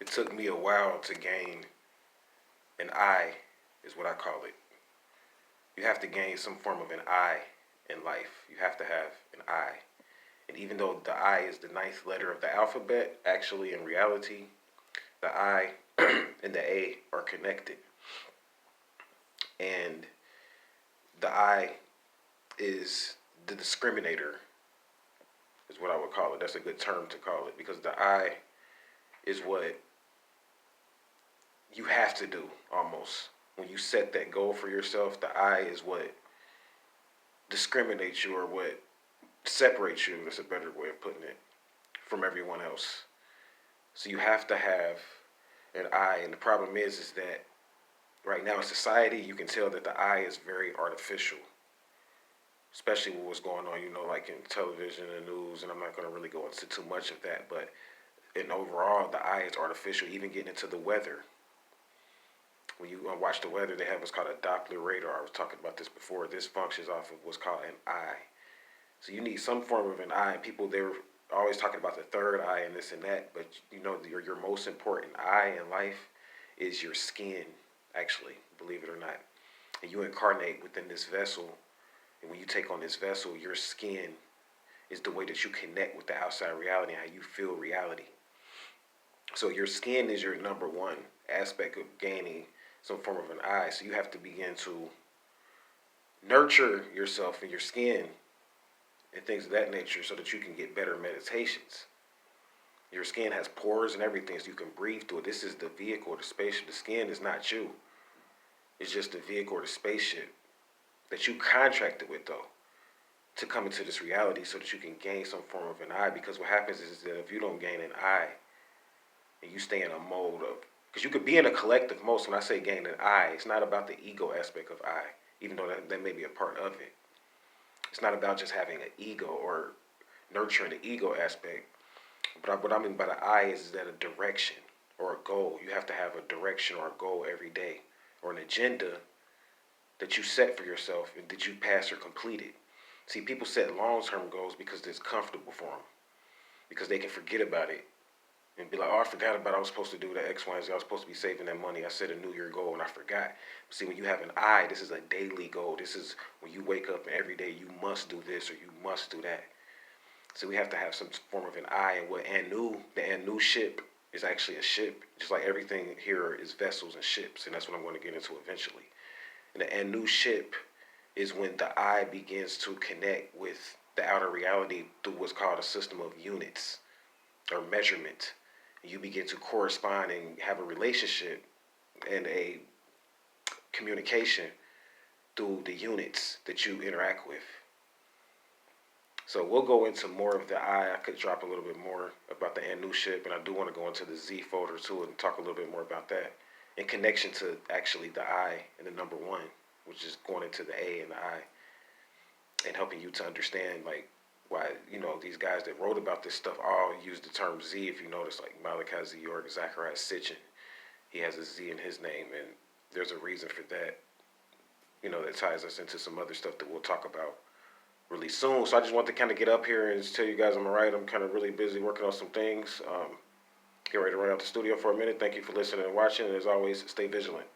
It took me a while to gain an I, is what I call it. You have to gain some form of an I in life. You have to have an I. And even though the I is the ninth letter of the alphabet, actually, in reality, the I and the A are connected. And the I is the discriminator, is what I would call it. That's a good term to call it because the I is what you have to do almost. When you set that goal for yourself, the I is what discriminates you or what separates you, that's a better way of putting it, from everyone else. So you have to have an I. And the problem is that right now in society, you can tell that the I is very artificial, especially with what's going on, like in television and news. And I'm not going to really go into too much of that, but in overall, the I is artificial, even getting into the weather. When you watch the weather, they have what's called a Doppler radar. I was talking about this before. This functions off of what's called an eye. So you need some form of an eye. And people, they're always talking about the third eye and this and that. But your most important eye in life is your skin, actually, believe it or not. And you incarnate within this vessel. And when you take on this vessel, your skin is the way that you connect with the outside reality and how you feel reality. So your skin is your number one aspect of gaining some form of an eye. So you have to begin to nurture yourself and your skin and things of that nature so that you can get better meditations. Your skin has pores and everything so you can breathe through it. This is the vehicle, the spaceship. The skin is not you. It's just the vehicle or the spaceship that you contracted with, though, to come into this reality so that you can gain some form of an eye. Because what happens is that if you don't gain an eye and you stay in a mode of, because you could be in a collective mode. So when I say gain an I, it's not about the ego aspect of I, even though that may be a part of it. It's not about just having an ego or nurturing the ego aspect. But what I mean by the I is that a direction or a goal. You have to have a direction or a goal every day or an agenda that you set for yourself and that you pass or complete it. See, people set long-term goals because it's comfortable for them, because they can forget about it and be like, oh, I forgot about it. I was supposed to do that X, Y, and Z. I was supposed to be saving that money. I set a New Year goal and I forgot. But see, when you have an I, this is a daily goal. This is when you wake up and every day you must do this or you must do that. So we have to have some form of an I. And what Anu, the Anu ship, is actually a ship. Just like everything here is vessels and ships. And that's what I'm going to get into eventually. And the Anu ship is when the I begins to connect with the outer reality through what's called a system of units or measurement. You begin to correspond and have a relationship and a communication through the units that you interact with. So we'll go into more of the I could drop a little bit more about the Anu ship, and I do want to go into the Z folder too and talk a little bit more about that in connection to actually the I and the number one, which is going into the A and the I, and helping you to understand like why these guys that wrote about this stuff all use the term Z. If you notice, like Malachi Z. York, Zachariah Sitchin, he has a Z in his name, and there's a reason for that. That ties us into some other stuff that we'll talk about really soon. So I just want to kind of get up here and tell you guys I'm alright. I'm kind of really busy working on some things. Get ready to run out the studio for a minute. Thank you for listening and watching, and as always, stay vigilant.